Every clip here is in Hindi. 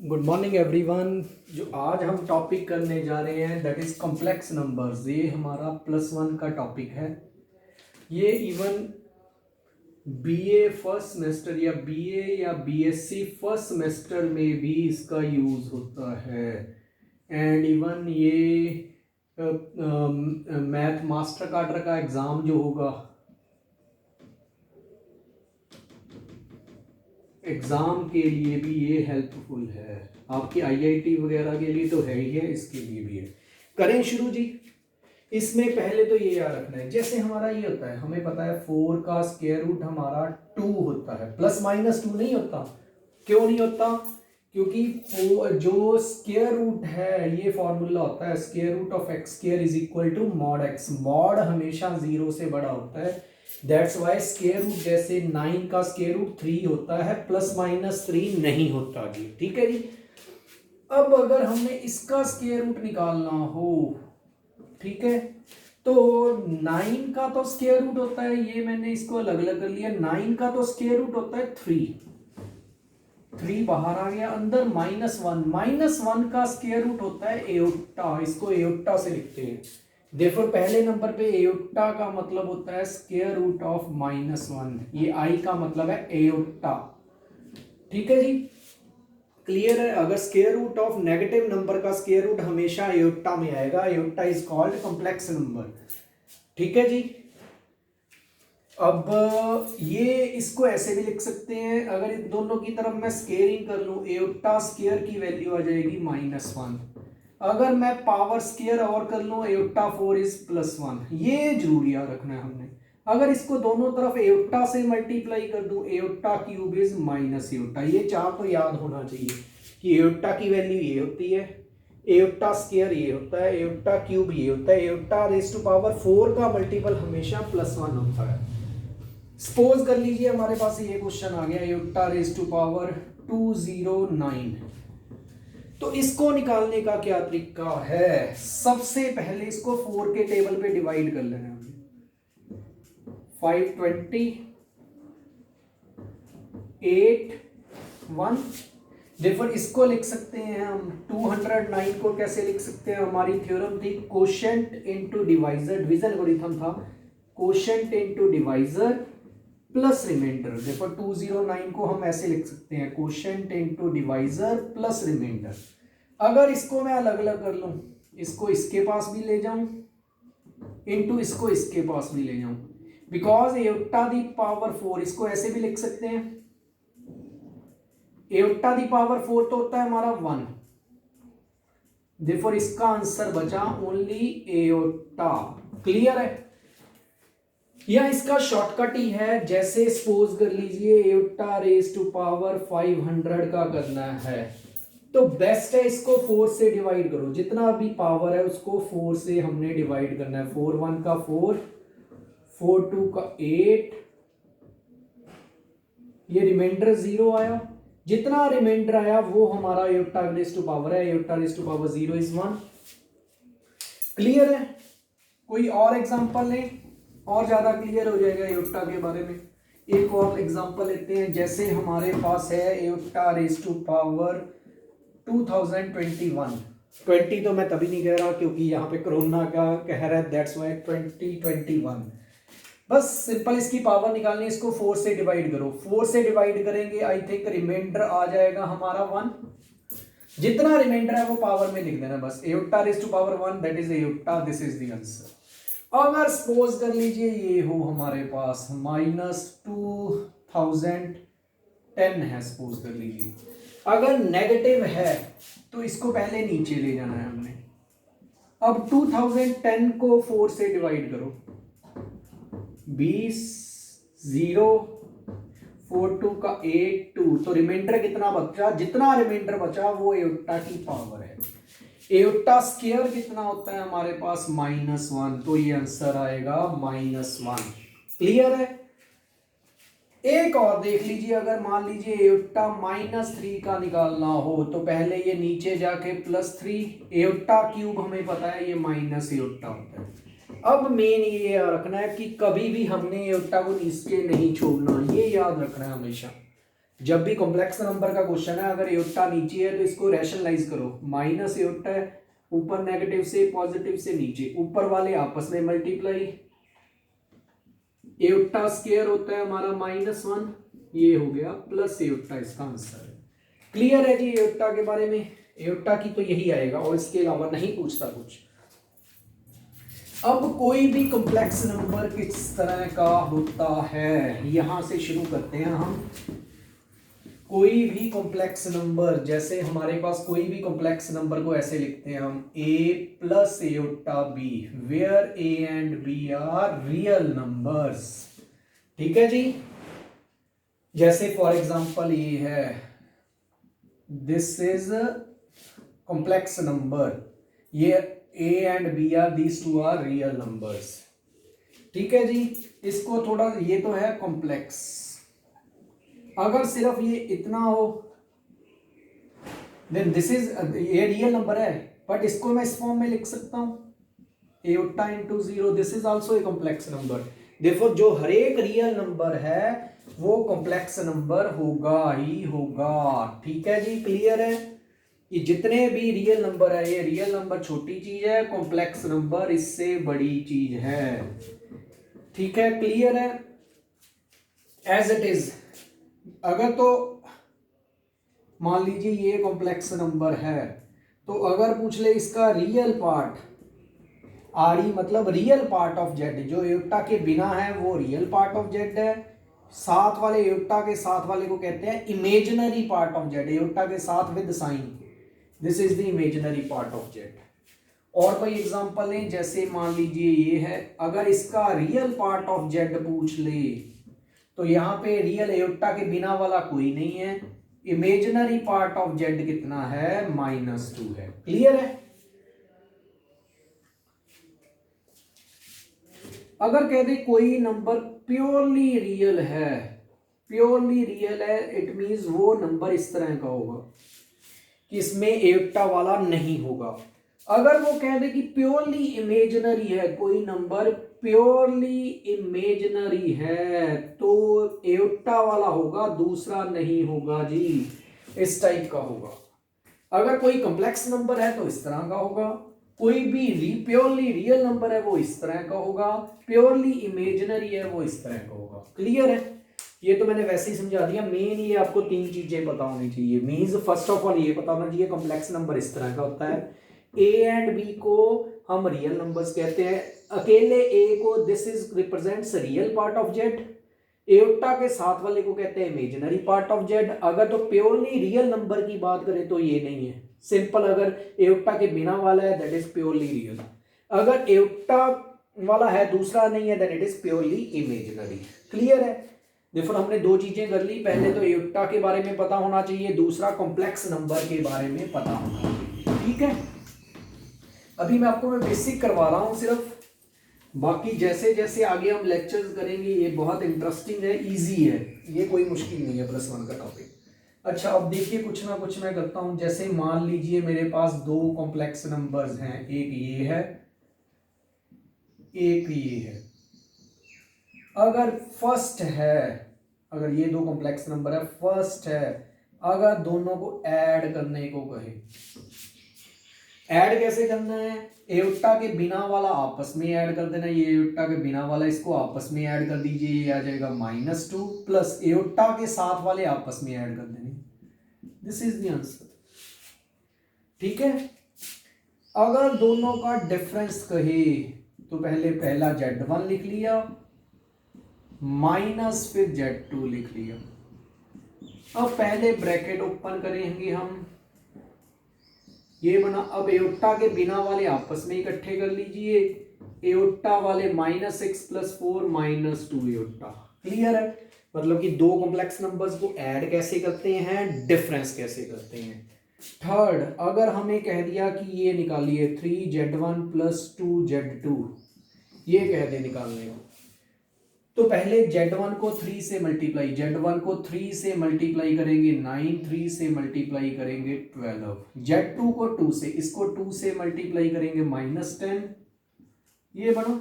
Good morning everyone. जो आज हम टॉपिक करने जा रहे हैं दैट इज़ कॉम्प्लेक्स नंबर्स। ये हमारा +1 का टॉपिक है। ये इवन बीए फर्स्ट सेमेस्टर या बीए या बीएससी फर्स्ट सेमेस्टर में भी इसका यूज़ होता है। एंड इवन ये मैथ मास्टर कार्डर का एग्ज़ाम जो होगा, एग्ज़ाम के लिए भी ये हेल्पफुल है। आपकी आईआईटी वगैरह के लिए तो है ही है, इसके लिए भी है। करें शुरू जी। इसमें पहले तो ये याद रखना है, जैसे हमारा ये होता है, हमें पता है 4 का स्क्वायर रूट हमारा 2 होता है, +-2 नहीं होता। क्यों नहीं होता? क्योंकि जो स्क्वायर रूट है, ये फॉर्मूला होता है square root of x square is equal to mod x। Mod हमेशा 0 से बड़ा होता है, दैट्स वाई स्क्वायर रूट जैसे 9 का स्क्वायर रूट 3 होता है, +-3 नहीं होता जी। ठीक है जी। अब अगर हमने इसका स्क्वायर रूट निकालना हो, ठीक है, तो 9 का तो स्क्वायर रूट होता है, ये मैंने इसको अलग अलग कर लिया। 9 का तो स्क्वायर रूट होता है 3 बाहर आ गया, अंदर -1 का स्क्वायर रूट होता है एओटा। इसको एओटा से लिखते हैं। देखो पहले नंबर पे एओटा का मतलब होता है स्क्वायर रूट ऑफ -1। ये आई का मतलब है एओटा। ठीक है जी, क्लियर है। अगर square root of negative number का स्क्वायर रूट हमेशा एओटा में आएगा। Iota is called complex number. ठीक है जी। अब ये इसको ऐसे भी लिख सकते हैं, अगर इन दोनों की तरफ मैं स्क्वेयरिंग कर लूं, एओटा स्क्वायर की वैल्यू आ जाएगी -1। अगर मैं पावर स्क्वायर और कर लूं, एओटा 4 इज +1। ये जरूरी याद रखना है हमने। अगर इसको दोनों तरफ एओटा से मल्टीप्लाई कर दूं, aorta cube is minus aorta. ये चार तो याद होना चाहिए कि एओटा की वैल्यू ये होती है, एओटा स्क्वायर ये होता है, एओटा क्यूब ये होता है, एओटा रेज़ टू पावर 4 का मल्टीपल हमेशा +1 होता है। सपोज कर लीजिए हमारे पास ये क्वेश्चन आ गया, एओटा रेज़ टू पावर 209। तो इसको निकालने का क्या तरीका है? सबसे पहले इसको 4 के टेबल पे डिवाइड कर लेना है। 520 8 1। देखो इसको लिख सकते हैं हम 209 को कैसे लिख सकते हैं? हमारी थ्योरम थी quotient into divisor, division algorithm था, quotient into divisor plus remainder. देखो 209 को हम ऐसे लिख सकते हैं, quotient into divisor plus remainder. अगर इसको मैं अलग अलग कर लूं, इसको इसके पास भी ले जाऊं इनटू इसको इसके पास भी ले जाऊं, बिकॉज एओटा दी पावर 4, इसको ऐसे भी लिख सकते हैं, एओटा दी पावर 4 तो होता है हमारा 1। देखो इसका आंसर बचा ओनली एओटा। क्लियर है? या इसका शॉर्टकट ही है, जैसे सपोज कर लीजिए एओटा रेज़ टू पावर 500 का करना है, तो बेस्ट है इसको 4 से डिवाइड करो। जितना भी पावर है उसको 4 से हमने डिवाइड करना है। 4 1 का 4, 4 2 का 8, ये रिमाइंडर 0 आया। जितना रिमाइंडर आया वो हमारा एओटा रेज़ टू पावर है, iota raise to power 0 is 1। Clear है? कोई और एग्जांपल लें और ज्यादा क्लियर हो जाएगा एओटा के बारे में। एक और एग्जांपल लेते हैं, जैसे हमारे पास है एओटा रेज़ टू पावर 2021। 20 तो मैं तभी नहीं कह रहा क्योंकि यहाँ पे कोरोना का कह रहा है, दैट्स वाई 2021। बस सिंपल इसकी पावर निकालनी, इसको 4 से डिवाइड करो। 4 से डिवाइड करेंगे, आई थिंक रिमाइंडर आ जाएगा हमारा 1। जितना रिमाइंडर है वो पावर में लिख देना बस। Iota raise to power 1 that is iota, this is the answer. अगर सपोज कर लीजिए ये हो हमारे पास -2010 है, सपोज कर लीजिए। अगर नेगेटिव है तो इसको पहले नीचे ले जाना है हमने। अब 2010 को 4 से डिवाइड करो, 20 0 4 2 का 8 2, तो रिमाइंडर कितना बचा? जितना रिमाइंडर बचा वो एओटा की पावर है। एओटा स्क्वायर कितना होता है हमारे पास? -1, तो ये आंसर आएगा -1। क्लियर है? एक और देख लीजिए, अगर मान लीजिए एओटा -3 का निकालना हो तो पहले ये नीचे जाके +3, एओटा क्यूब हमें पता है ये माइनस एओटा होता है। अब मेन ये रखना है कि कभी भी हमने एओटा को नीचे नहीं छोड़ना, ये याद रखना है हमेशा। जब भी कॉम्प्लेक्स नंबर का क्वेश्चन है, अगर एयोटा नीचे है तो इसको रैशनलाइज करो, माइनस एयोटा है, ऊपर नेगेटिव से पॉजिटिव से नीचे, ऊपर वाले आपस में मल्टीप्लाई, एयोटा स्क्वायर होता है हमारा -1, ये हो गया प्लस एयोटा, इसका आंसर है। क्लियर है जी एयोटा के बारे में? एयोटा की तो यही आएगा और इसके अलावा नहीं पूछता कुछ। अब कोई भी कॉम्प्लेक्स नंबर किस तरह का होता है, यहां से शुरू करते हैं हम। कोई भी कॉम्प्लेक्स नंबर, जैसे हमारे पास कोई भी कॉम्प्लेक्स नंबर को ऐसे लिखते हैं हम, a plus iota b, where a and b are real numbers. ठीक है जी, जैसे फॉर एग्जांपल ये है, दिस इज कॉम्प्लेक्स नंबर, ये a and b are, these two are real numbers. ठीक है जी, इसको थोड़ा, ये तो है कॉम्प्लेक्स। अगर सिर्फ ये इतना हो, देन दिस इज, ये रियल नंबर है, बट इसको मैं इस फॉर्म में लिख सकता हूं, aorta into 0, this is also a complex number. देखो जो हर एक रियल नंबर है वो कॉम्प्लेक्स नंबर होगा ही होगा। ठीक है जी, क्लियर है? ये जितने भी रियल नंबर है, ये रियल नंबर छोटी चीज है, कॉम्प्लेक्स नंबर इससे बड़ी चीज है। ठीक है, क्लियर है? एज इट इज, अगर तो मान लीजिए ये कॉम्प्लेक्स नंबर है, तो अगर पूछ ले इसका रियल पार्ट, आर ई मतलब रियल पार्ट ऑफ जेड, जो एयोटा के बिना है वो रियल पार्ट ऑफ जेड है, साथ वाले एयोटा के साथ वाले को कहते हैं imaginary part of z, iota के साथ with sign, this is the imaginary part of z. और कोई एग्जांपल है, जैसे मान लीजिए ये है, अगर इसका रियल पार्ट ऑफ जेड पूछ ले, तो यहां पे रियल एयोटा के बिना वाला कोई नहीं है, इमेजिनरी पार्ट ऑफ जेड कितना है, -2 है। क्लियर है? अगर कह दे कोई नंबर प्योरली रियल है, प्योरली रियल है, इट मींस वो नंबर इस तरह का होगा कि इसमें एयोटा वाला नहीं होगा। अगर वो कह दे कि प्योरली इमेजिनरी है, कोई नंबर प्योरली इमेजिनरी है, तो एयोटा वाला होगा, दूसरा नहीं होगा जी, इस टाइप का होगा। अगर कोई कॉम्प्लेक्स नंबर है तो इस तरह का होगा, कोई भी प्योरली रियल नंबर है वो इस तरह का होगा, प्योरली इमेजिनरी है वो इस तरह का होगा। क्लियर है? ये तो मैंने वैसे ही समझा दिया, मेन ये आपको 3 चीजें पता होनी चाहिए। मींस फर्स्ट ऑफ ऑल ये पता होना चाहिए कॉम्प्लेक्स नंबर इस तरह का होता है, a एंड b को हम रियल नंबर्स कहते हैं, अकेले a को this is represents real part of z, iota के साथ वाले को कहते हैं इमेजिनरी पार्ट ऑफ जेड। अगर तो प्योरली रियल नंबर की बात करें तो ये नहीं है, सिंपल, अगर एयोटा के बिना वाला है दैट इज प्योरली रियल, अगर एयोटा वाला है दूसरा नहीं है then it is purely imaginary. Clear है? देखो हमने 2 चीजें कर ली, पहले तो एयोटा के बारे में पता होना चाहिए, दूसरा कॉम्प्लेक्स नंबर के बारे में पता होना चाहिए। ठीक है, अभी मैं आपको बेसिक करवा रहा हूं सिर्फ, बाकी जैसे जैसे आगे हम लेक्चर्स करेंगे ये बहुत इंटरेस्टिंग है, इजी है, ये कोई मुश्किल नहीं है +1 का टॉपिक। अच्छा, अब देखिए कुछ ना कुछ मैं करता हूं, जैसे मान लीजिए मेरे पास 2 कॉम्प्लेक्स नंबर्स हैं, एक ये है एक ये है। अगर फर्स्ट है, अगर ये 2 कॉम्प्लेक्स नंबर है, फर्स्ट है, अगर दोनों को ऐड करने को कहे, ऐड कैसे करना है, एयोटा के बिना वाला आपस में ऐड कर देना, ये एयोटा के बिना वाला इसको आपस में ऐड कर दीजिए, ये आ जाएगा -2, प्लस एयोटा के साथ वाले आपस में ऐड कर देने, दिस इज द आंसर। ठीक है, अगर दोनों का डिफरेंस कहे तो पहले पहला Z1 लिख लिया, माइनस फिर Z2 लिख लिया। अब पहले ब्रैकेट ओपन करेंगे हम, ये बना, अब एयोटा के बिना वाले आपस में इकट्ठे कर लीजिए, एयोटा वाले -6 + 4 -2 एयोटा। क्लियर है? मतलब कि 2 कॉम्प्लेक्स नंबर्स को ऐड कैसे करते हैं, डिफरेंस कैसे करते हैं। थर्ड, अगर हमें कह दिया कि ये निकालिए 3Z1 + 2Z2, ये कह दे निकालने को, तो पहले Z1 को 3 से मल्टीप्लाई, Z1 को 3 से मल्टीप्लाई करेंगे 9, 3 से मल्टीप्लाई करेंगे 12, Z2 को 2 से, इसको 2 से मल्टीप्लाई करेंगे -10, ये बना।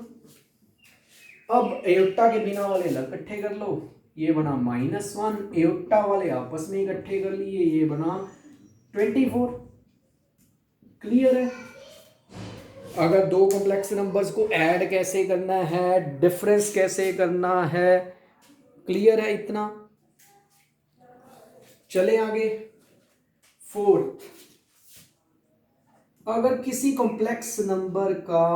अब एयोटा के बिना वाले अलग इकट्ठे कर लो, ये बना -1, एयोटा वाले आपस में इकट्ठे कर लिए, ये बना 24। क्लियर है। अगर दो कॉम्प्लेक्स नंबर्स को ऐड कैसे करना है, डिफरेंस कैसे करना है, क्लियर है इतना। चले आगे। फोर्थ, अगर किसी कॉम्प्लेक्स नंबर का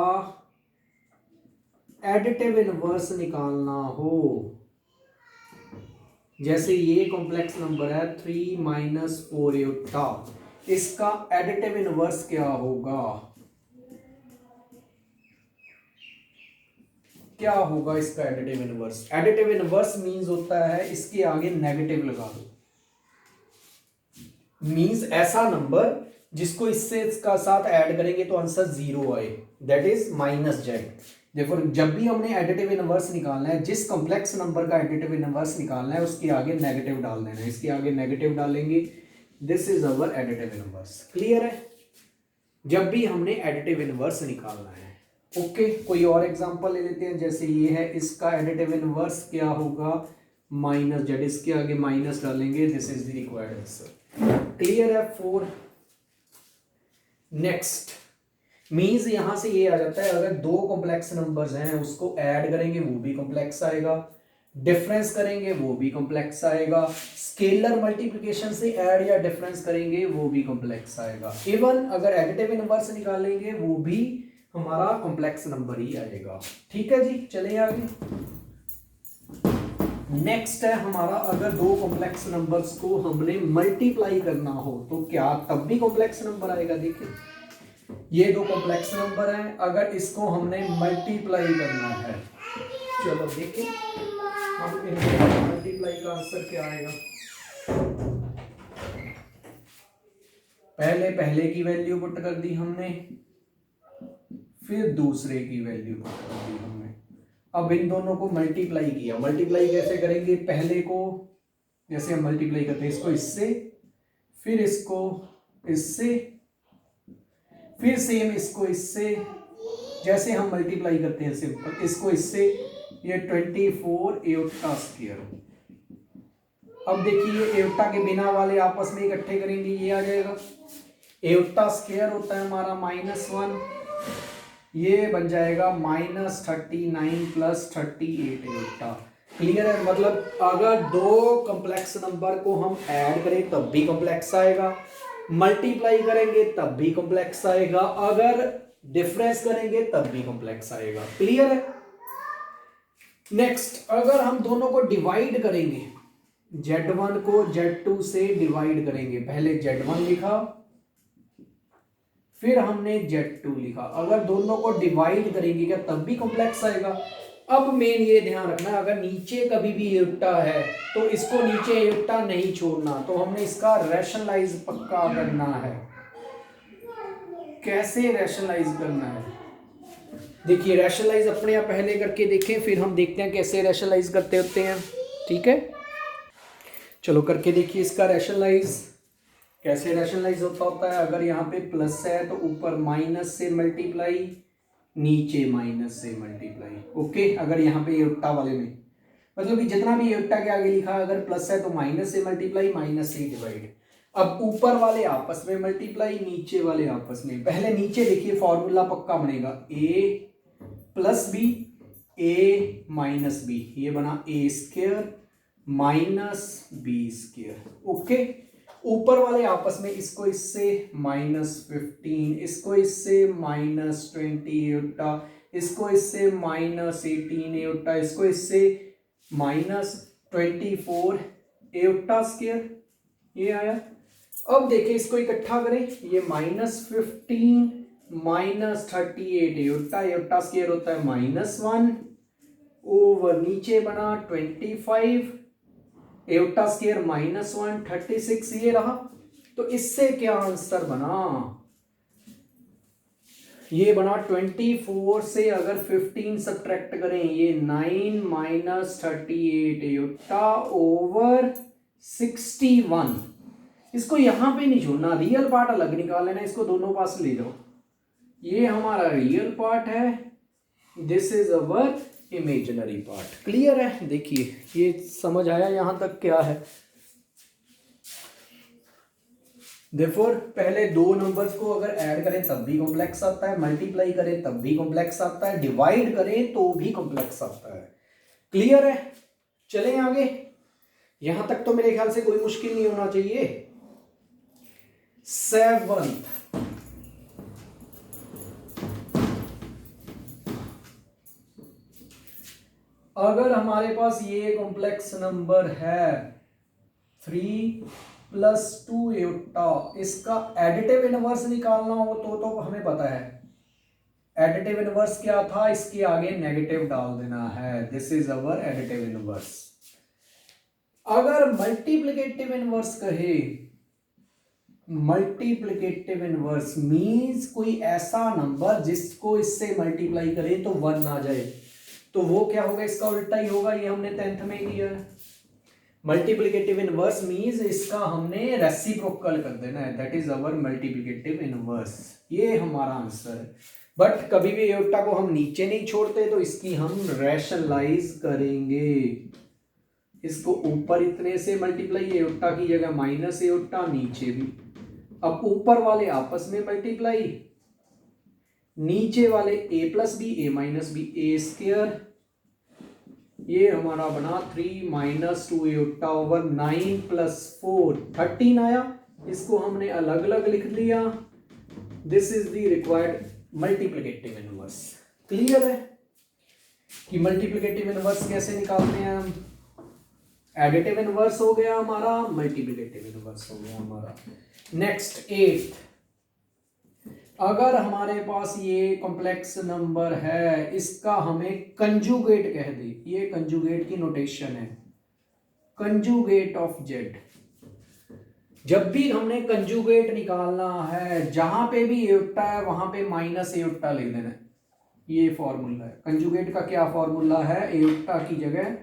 एडिटिव इनवर्स निकालना हो, जैसे ये कॉम्प्लेक्स नंबर है 3 - 4 एयोटा, इसका एडिटिव इनवर्स क्या होगा? क्या होगा इसका additive inverse? Additive inverse means होता है इसके आगे नेगेटिव लगा दो, मींस ऐसा नंबर जिसको इससे इसका साथ ऐड करेंगे तो आंसर 0 आए, दैट इज -z। देखो जब भी हमने एडिटिव इनवर्स निकालना है, जिस कॉम्प्लेक्स नंबर का एडिटिव इनवर्स निकालना है उसके आगे नेगेटिव डाल देना है, इसके आगे नेगेटिव डालेंगे, this is our additive inverse. Clear है। जब भी हमने एडिटिव इनवर्स निकालना है। ओके, कोई और एग्जांपल ले लेते हैं। जैसे ये है, इसका एडिटिव इनवर्स क्या होगा? -z, इसके आगे माइनस डालेंगे, this is the required answer. Clear है। 4। नेक्स्ट मींस यहां से ये आ जाता है, अगर दो कॉम्प्लेक्स नंबर्स हैं उसको ऐड करेंगे वो भी कॉम्प्लेक्स आएगा, डिफरेंस करेंगे वो भी कॉम्प्लेक्स आएगा, स्केलर मल्टीप्लिकेशन से ऐड या डिफरेंस करेंगे वो भी कॉम्प्लेक्स आएगा, इवन अगर एडिटिव इनवर्स निकालेंगे वो भी हमारा कॉम्प्लेक्स नंबर ही आएगा। ठीक है जी, चले आगे। नेक्स्ट है हमारा, अगर दो कॉम्प्लेक्स नंबर्स को हमने मल्टीप्लाई करना हो तो क्या तब भी कॉम्प्लेक्स नंबर आएगा? देखिए ये दो कॉम्प्लेक्स नंबर हैं, अगर इसको हमने मल्टीप्लाई करना है, चलो देखिए हम इनके मल्टीप्लाई का आंसर क्या आएगा। पहले की वैल्यू पुट कर दी हमने, फिर दूसरे की वैल्यू पुट कर दी हमने। अब इन दोनों को मल्टीप्लाई किया। मल्टीप्लाई कैसे करेंगे? पहले को जैसे हम मल्टीप्लाई करते हैं, इसको इससे, फिर इसको इससे, फिर सेम इसको इससे, जैसे हम मल्टीप्लाई करते हैं सिंपल, इसको इससे, ये 24 एयोटा स्क्वायर। अब देखिए एयोटा के बिना वाले आपस में इकट्ठे करेंगे, ये आ जाएगा। एयोटा स्क्वायर होता है हमारा -1, ये बन जाएगा -39 + 38 एयोटा। क्लियर है। मतलब अगर दो कॉम्प्लेक्स नंबर को हम ऐड करें तब भी कॉम्प्लेक्स आएगा, मल्टीप्लाई करेंगे तब भी कॉम्प्लेक्स आएगा, अगर डिफरेंस करेंगे तब भी कॉम्प्लेक्स आएगा। क्लियर है। नेक्स्ट, अगर हम दोनों को डिवाइड करेंगे, Z1 को Z2 से डिवाइड करेंगे, पहले Z1 लिखा फिर हमने Z2 लिखा, अगर दोनों को डिवाइड करेंगे क्या तब भी कॉम्प्लेक्स आएगा? अब मेन ये ध्यान रखना, अगर नीचे कभी भी एयोटा है तो इसको नीचे एयोटा नहीं छोड़ना, तो हमने इसका रैशनलाइज पक्का करना है। कैसे रैशनलाइज करना है? देखिए रैशनलाइज अपने आप पहले करके देखें, फिर हम देखते हैं कैसे रैशनलाइज करते होते हैं। ठीक है, चलो करके देखिए इसका रैशनलाइज। कैसे रैशनलाइज होता है? अगर यहाँ पे प्लस है तो ऊपर माइनस से मल्टीप्लाई, नीचे माइनस से मल्टीप्लाई। ओके, अगर यहाँ पे एयोटा वाले में मतलब कि जितना भी एयोटा के आगे लिखा, अगर प्लस है तो माइनस से मल्टीप्लाई, माइनस से डिवाइड। अब ऊपर वाले आपस में मल्टीप्लाई, नीचे वाले आपस में। पहले नीचे देखिए फॉर्मूला पक्का बनेगा, a + b, a - b, ये बना a² - b²। ओके, ऊपर वाले आपस में इसको इससे -15, इसको इससे -20 एयोटा, इसको इससे -18 एयोटा, इसको इससे -24 एयोटा स्क्वायर, ये आया। अब देखिए इसको इकट्ठा करें, ये -15 -38 एयोटा, एयोटा स्क्वायर होता है -1 ओवर नीचे बना 25 एयोटा स्क्वायर -1 36, ये रहा। तो इससे क्या आंसर बना? ये बना 24 से अगर 15 सब्ट्रैक्ट करें, ये 9 - 38 एयोटा ओवर 61। इसको यहां पे नहीं छोड़ना, रियल पार्ट अलग निकाल लेना, इसको दोनों पास ले जाओ। ये हमारा रियल पार्ट है, this is our imaginary part. Clear है? देखिए ये समझ आया यहाँ तक क्या है। देयरफॉर पहले दो नंबर्स को अगर ऐड करें तब भी कॉम्प्लेक्स आता है, मल्टीप्लाई करें तब भी कॉम्प्लेक्स आता है, डिवाइड करें तो भी कॉम्प्लेक्स आता है। क्लियर है? चलें आगे। यहां तक तो मेरे ख्याल से कोई मुश्किल नहीं होना चाहिए। 7th, अगर हमारे पास ये कॉम्प्लेक्स नंबर है 3+2 एटा, इसका एडिटिव इनवर्स निकालना हो तो हमें पता है एडिटिव इनवर्स क्या था, इसके आगे नेगेटिव डाल देना है। This is our additive inverse. अगर मल्टीप्लिकेटिव इनवर्स कहे, मल्टीप्लिकेटिव इनवर्स मींस कोई ऐसा नंबर जिसको इससे मल्टीप्लाई करें तो 1 आ जाए, तो वो क्या होगा, इसका उल्टा ही होगा। ये हमने 10th में किया है। मल्टीप्लिकेटिव इनवर्स मींस इसका हमने रेसिप्रोकल कर देना है, that is our multiplicative inverse. ये हमारा आंसर है। बट कभी भी एयोटा को हम नीचे नहीं छोड़ते, तो इसकी हम रैशनलाइज करेंगे। इसको ऊपर इतने से मल्टीप्लाई, एयोटा की जगह माइनस एयोटा, नीचे भी। अब ऊपर वाले आपस में मल्टीप्लाई, नीचे वाले a plus b a minus b a square. ये हमारा बना 3 - 2 एयोटा ओवर 9 + 4 13 आया। इसको हमने अलग अलग लिख लिया। This is the required multiplicative inverse. Clear है कि मल्टीप्लिकेटिव इनवर्स कैसे निकालते हैं हम? एडिटिव इनवर्स हो गया हमारा, मल्टीप्लिकेटिव इनवर्स हो गया हमारा। नेक्स्ट 8th, अगर हमारे पास ये कॉम्प्लेक्स नंबर है, इसका हमें कंजुगेट कह दे। ये कंजुगेट की नोटेशन है, कंजुगेट ऑफ जेड। जब भी हमने कंजुगेट निकालना है, जहां पे भी एयोटा है वहां पे माइनस एयोटा लिख देना है। ये फॉर्मूला है कंजुगेट का। क्या फॉर्मूला है? एयोटा की जगह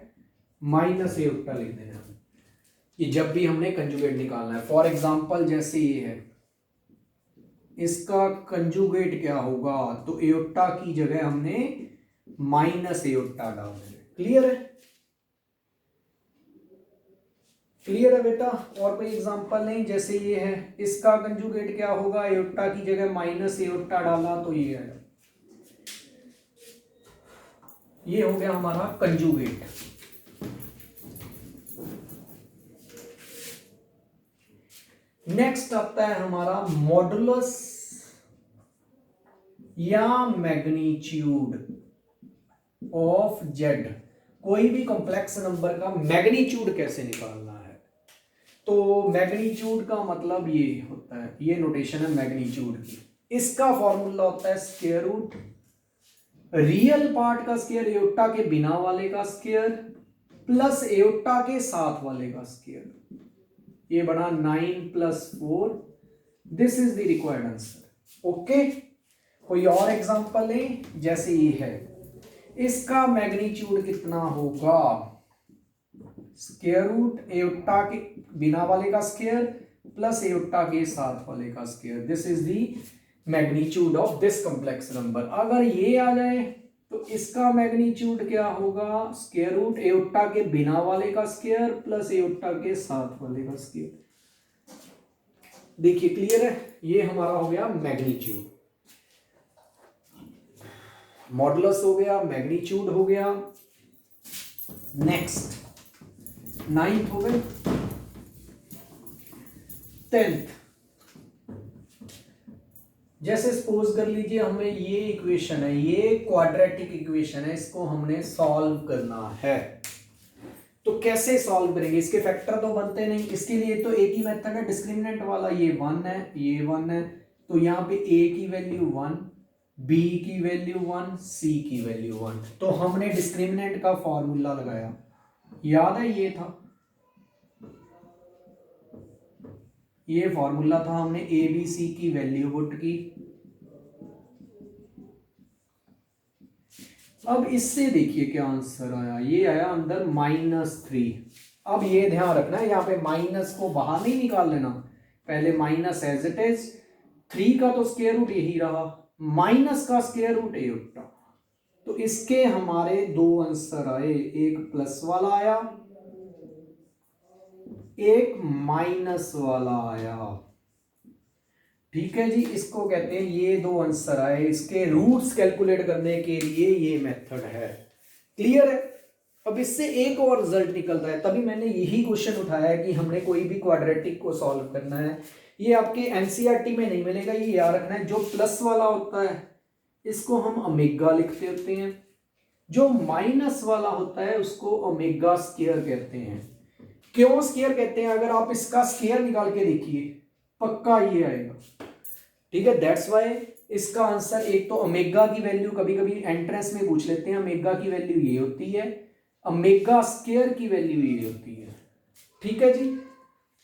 माइनस एयोटा लिख देना। ये जब भी हमने कंजुगेट निकालना है। फॉर एग्जांपल जैसे ये है, इसका कंजुगेट क्या होगा, तो एयोटा की जगह हमने माइनस एयोटा डाल देना। क्लियर है? क्लियर है बेटा? और कोई एग्जांपल नहीं? जैसे ये है, इसका कंजुगेट क्या होगा, एयोटा की जगह माइनस एयोटा डाला तो ये है। ये हो गया हमारा कंजुगेट। नेक्स्ट आता है हमारा मॉडुलस या मैग्नीट्यूड ऑफ जेड। कोई भी कॉम्प्लेक्स नंबर का मैग्नीट्यूड कैसे निकालना है? तो मैग्नीट्यूड का मतलब ये होता है, ये नोटेशन है मैग्नीट्यूड की। इसका फॉर्मूला होता है स्क्वायर रूट रियल पार्ट का स्क्वायर, एयोटा के बिना वाले का स्क्वायर, प्लस एयोटा के साथ वाले का स्क्वायर। ये बना 9 + 4। This is the required answer. Okay, कोई और एग्जांपल है? जैसे ये है, इसका मैग्नीट्यूड कितना होगा, स्क्वायर रूट एयोटा के बिना वाले का स्क्वायर प्लस एयोटा के साथ वाले का square. This is the magnitude of this complex number. अगर ये आ जाए तो इसका मैग्नीट्यूड क्या होगा, स्क्वायर रूट एयोटा के बिना वाले का स्क्वायर प्लस एयोटा के साथ वाले का स्क्वायर। देखिए क्लियर है? ये हमारा हो गया मैग्नीट्यूड। मॉडुलस हो गया, मैग्नीट्यूड हो गया। नेक्स्ट 9th हो गए। 10th, जैसे सपोज कर लीजिए हमें ये इक्वेशन है, ये क्वाड्रेटिक इक्वेशन है, इसको हमने सॉल्व करना है। तो कैसे सॉल्व करेंगे? इसके फैक्टर तो बनते नहीं। इसके लिए तो एक ही मेथड है, डिस्क्रिमिनेंट वाला। ये 1 है, ये 1 है, तो यहाँ पे a की वैल्यू 1, b की वैल्यू 1, c की वैल्यू 1। तो हमने डिस्क्रिमिनेंट का फॉर्मूला लगाया, याद है? ये था, ये फॉर्मूला था। हमने a b c की वैल्यू पुट की। अब इससे देखिए क्या आंसर आया। ये आया अंदर -3। अब ये ध्यान रखना है, यहाँ पे माइनस को बाहर नहीं निकाल लेना, पहले माइनस एज इट इज। 3 का तो स्क्वायर रूट यही रहा, माइनस का स्क्वायर रूट एयोटा। तो इसके हमारे दो आंसर आए, एक प्लस वाला आया, एक माइनस वाला आया। ठीक है जी, इसको कहते हैं, ये दो आंसर आए, इसके रूट्स कैलकुलेट करने के लिए ये मेथड है। क्लियर है? अब इससे एक और रिजल्ट निकलता है, तभी मैंने यही क्वेश्चन उठाया है कि हमने कोई भी क्वाड्रेटिक को सॉल्व करना है। ये आपके एनसीईआरटी में नहीं मिलेगा, ये याद रखना है। जो प्लस वाला होता है इसको हम ओमेगा लिखते होते हैं, जो माइनस वाला होता है उसको ओमेगा स्क्वायर कहते हैं। क्यों स्क्वायर कहते हैं? अगर आप इसका स्क्वायर निकाल के देखिए पक्का ये आएगा। ठीक है, दैट्स वाई इसका आंसर एक तो ओमेगा की वैल्यू कभी कभी एंट्रेंस में पूछ लेते हैं, ओमेगा की वैल्यू ये होती है, ओमेगा स्क्वायर की वैल्यू ये होती है। ठीक है जी,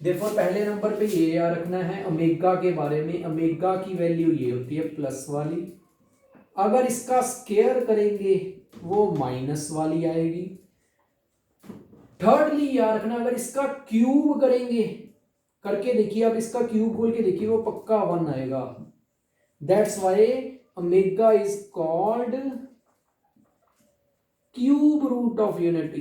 देखो पहले नंबर पे ये याद रखना है ओमेगा के बारे में, ओमेगा की वैल्यू ये होती है प्लस वाली, अगर इसका स्क्वायर करेंगे वो माइनस वाली आएगी। थर्डली याद रखना, अगर इसका क्यूब करेंगे, करके देखिए, अब इसका क्यूब बोल के देखिए, वो पक्का 1 आएगा। That's why omega is called cube root of unity.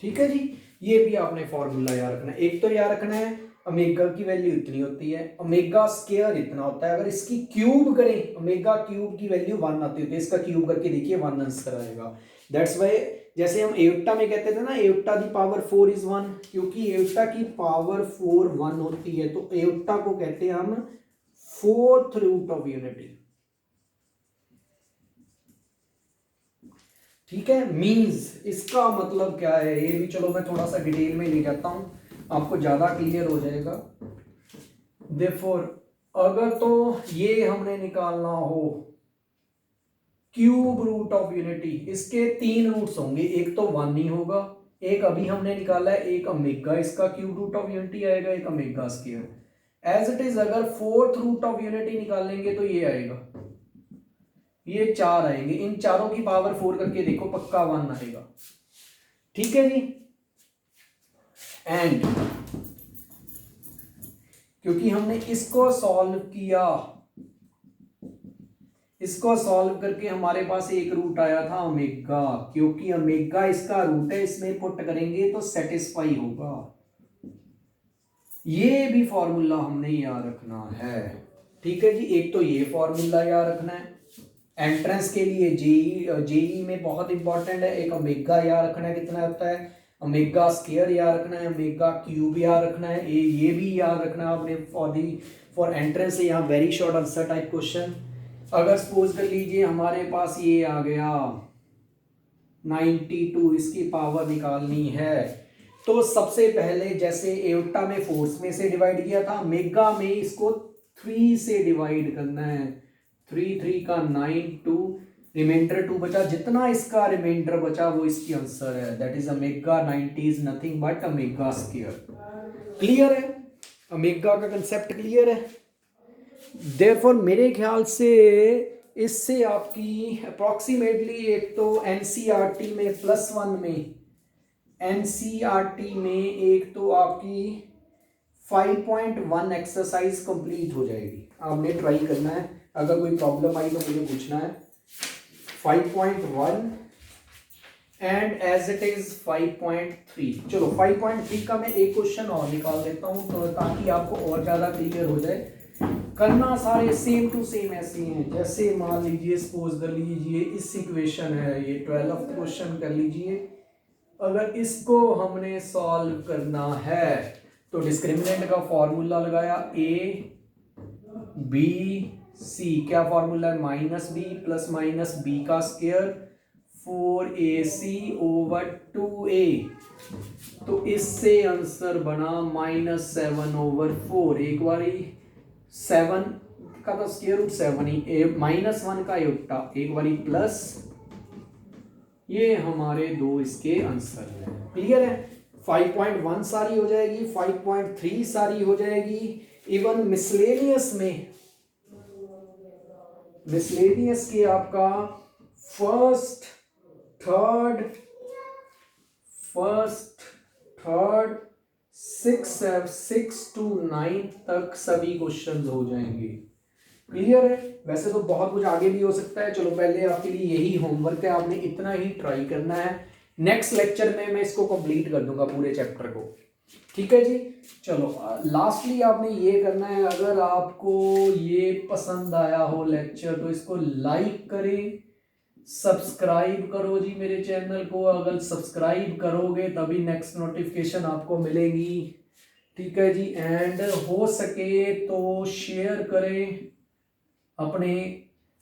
ठीक है जी, ये भी आपने फॉर्मूला याद रखना है। एक तो याद रखना है ओमेगा की वैल्यू इतनी होती है, ओमेगा स्क्वायर इतना होता है, अगर इसकी क्यूब करें ओमेगा क्यूब की वैल्यू 1 आती होती है, इसका क्यूब करके देखिए 1 आंसर आएगा। दैट्स वाई जैसे हम एयोटा में कहते थे ना, एयोटा की पावर 4 इज 1, क्योंकि एयोटा की पावर 4 1 होती है, तो एयोटा को कहते हैं हम फोर्थ रूट ऑफ यूनिटी। ठीक है, मीन्स इसका मतलब क्या है, ये भी चलो मैं थोड़ा सा डिटेल में ले जाता हूं, आपको ज्यादा क्लियर हो जाएगा। देयरफॉर अगर तो ये हमने निकालना हो क्यूब रूट ऑफ यूनिटी, इसके 3 रूट्स होंगे, एक तो 1 ही होगा, एक अभी हमने निकाला है, एक ओमेगा इसका क्यूब रूट ऑफ यूनिटी आएगा, एक omega square. As it is अगर फोर्थ रूट ऑफ यूनिटी निकालेंगे तो ये आएगा, ये 4 आएंगे, इन चारों की पावर 4 करके देखो पक्का 1 आएगा। ठीक है जी, एंड क्योंकि हमने इसको सॉल्व किया, इसको सॉल्व करके हमारे पास एक रूट आया था ओमेगा, क्योंकि ओमेगा इसका रूट है, इसमें पुट करेंगे तो सेटिस्फाई होगा। ये भी फॉर्मूला हमने याद रखना है। ठीक है जी, एक तो ये फॉर्मूला याद रखना है एंट्रेंस के लिए, जेई में बहुत इंपॉर्टेंट है। एक ओमेगा याद रखना है कितना होता है, ओमेगा स्क्वायर याद रखना है, ओमेगा क्यूब याद रखना है, ये भी याद रखना है आपने फॉर एंट्रेंस। यहाँ very short answer type question. अगर सपोज कर लीजिए हमारे पास ये आ गया 92, इसकी पावर निकालनी है, तो सबसे पहले जैसे एयोटा में फोर्स में से डिवाइड किया था, मेगा में इसको 3 से डिवाइड करना है, 3 3 का 9, 2 रिमाइंडर 2 बचा, जितना इसका रिमाइंडर बचा वो इसकी आंसर है, that is omega 90 is nothing but omega square. Clear है? ओमेगा का कंसेप्ट क्लियर है? देयरफॉर मेरे ख्याल से इससे आपकी अप्रॉक्सीमेटली, एक तो एनसीईआरटी में +1 में, एनसीईआरटी में एक तो आपकी 5.1 एक्सरसाइज कंप्लीट हो जाएगी। आपने ट्राई करना है, अगर कोई प्रॉब्लम आई तो मुझे पूछना है। 5.1 एंड एज इट इज 5.3। चलो 5.3 का मैं एक क्वेश्चन और निकाल देता हूं, तो ताकि आपको और ज्यादा क्लियर हो जाए। करना सारे सेम टू सेम ऐसे हैं, जैसे मान लीजिए सपोज कर लीजिए इस इक्वेशन है, ये 12th क्वेश्चन कर लीजिए। अगर इसको हमने सॉल्व करना है तो डिस्क्रिमिनेंट का फॉर्मूला लगाया, ए बी सी, क्या फॉर्मूला है, -b प्लस -b का स्क्वायर 4ac/2a, तो इससे आंसर बना -7/4। एक बारी 7 का तो स्क्वायर रूट 7 ही, -1 का योटा, एक बारी प्लस, ये हमारे दो इसके आंसर है। क्लियर है? 5.1 सारी हो जाएगी, 5.3 सारी हो जाएगी, इवन मिसलेनियस में, मिसलेनियस के आपका फर्स्ट थर्ड 6 to 9 तक सभी क्वेश्चंस हो जाएंगे। क्लियर है? वैसे तो बहुत कुछ आगे भी हो सकता है, चलो पहले आपके लिए यही होमवर्क है, आपने इतना ही ट्राई करना है। नेक्स्ट लेक्चर में मैं इसको कंप्लीट कर दूंगा पूरे चैप्टर को, ठीक है जी। चलो लास्टली आपने ये करना है, अगर आपको ये पसंद आया हो लेक्चर तो इसको लाइक करें, सब्सक्राइब करो जी मेरे चैनल को, अगर सब्सक्राइब करोगे तभी नेक्स्ट नोटिफिकेशन आपको मिलेगी, ठीक है जी। एंड हो सके तो शेयर करें अपने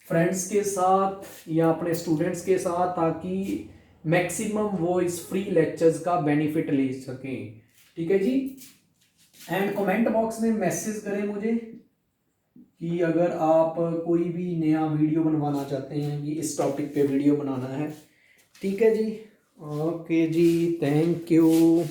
फ्रेंड्स के साथ या अपने स्टूडेंट्स के साथ, ताकि मैक्सिमम वो इस फ्री लेक्चर्स का बेनिफिट ले सकें, ठीक है जी। एंड कमेंट बॉक्स में मैसेज करें मुझे कि अगर आप कोई भी नया वीडियो बनवाना चाहते हैं कि इस टॉपिक पे वीडियो बनाना है, ठीक है जी। ओके जी, थैंक यू।